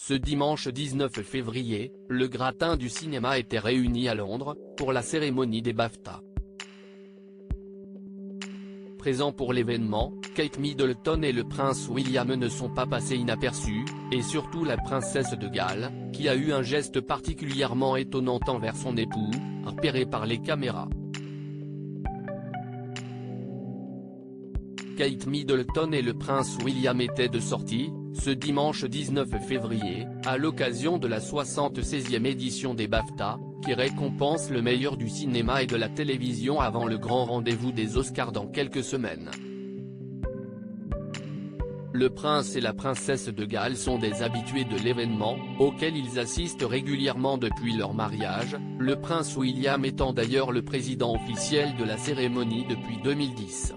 Ce dimanche 19 février, le gratin du cinéma était réuni à Londres, pour la cérémonie des BAFTA. Présents pour l'événement, Kate Middleton et le prince William ne sont pas passés inaperçus, et surtout la princesse de Galles, qui a eu un geste particulièrement étonnant envers son époux, repéré par les caméras. Kate Middleton et le prince William étaient de sortie, ce dimanche 19 février, à l'occasion de la 76e édition des BAFTA, qui récompense le meilleur du cinéma et de la télévision avant le grand rendez-vous des Oscars dans quelques semaines. Le prince et la princesse de Galles sont des habitués de l'événement, auquel ils assistent régulièrement depuis leur mariage, le prince William étant d'ailleurs le président officiel de la cérémonie depuis 2010.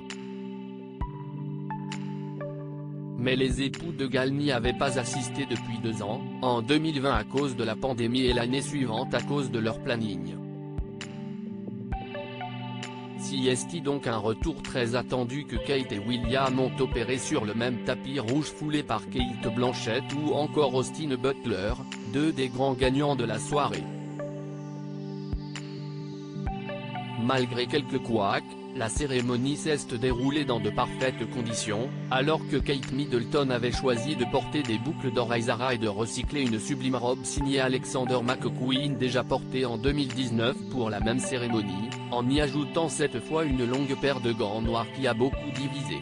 Mais les époux de Galles n'y avaient pas assisté depuis 2 ans, en 2020 à cause de la pandémie et l'année suivante à cause de leur planning. Si est donc un retour très attendu que Kate et William ont opéré sur le même tapis rouge foulé par Cate Blanchett ou encore Austin Butler, 2 des grands gagnants de la soirée. Malgré quelques couacs, la cérémonie s'est déroulée dans de parfaites conditions, alors que Kate Middleton avait choisi de porter des boucles d'oreilles Zara et de recycler une sublime robe signée Alexander McQueen déjà portée en 2019 pour la même cérémonie, en y ajoutant cette fois une longue paire de gants noirs qui a beaucoup divisé.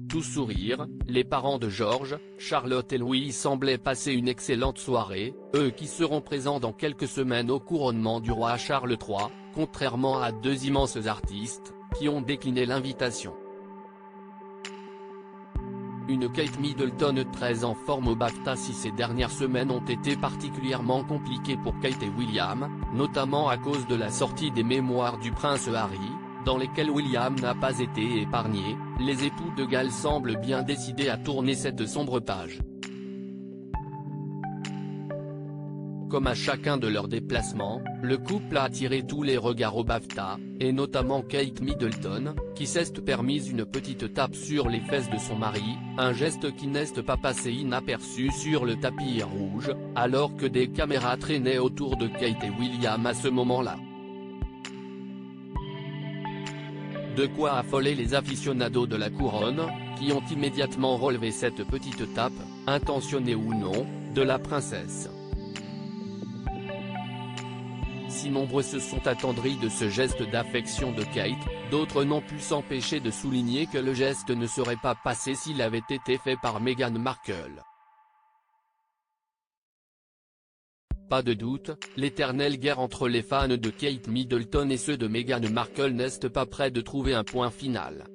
Tous sourire, les parents de George, Charlotte et Louis semblaient passer une excellente soirée, eux qui seront présents dans quelques semaines au couronnement du roi Charles III, contrairement à 2 immenses artistes, qui ont décliné l'invitation. Une Kate Middleton très en forme au BAFTA si ces dernières semaines ont été particulièrement compliquées pour Kate et William, notamment à cause de la sortie des mémoires du prince Harry, dans lesquels William n'a pas été épargné, les époux de Galles semblent bien décidés à tourner cette sombre page. Comme à chacun de leurs déplacements, le couple a attiré tous les regards au BAFTA, et notamment Kate Middleton, qui s'est permise une petite tape sur les fesses de son mari, un geste qui n'est pas passé inaperçu sur le tapis rouge, alors que des caméras traînaient autour de Kate et William à ce moment-là. De quoi affoler les aficionados de la couronne, qui ont immédiatement relevé cette petite tape, intentionnée ou non, de la princesse. Si nombreux se sont attendris de ce geste d'affection de Kate, d'autres n'ont pu s'empêcher de souligner que le geste ne serait pas passé s'il avait été fait par Meghan Markle. Pas de doute, l'éternelle guerre entre les fans de Kate Middleton et ceux de Meghan Markle n'est pas près de trouver un point final.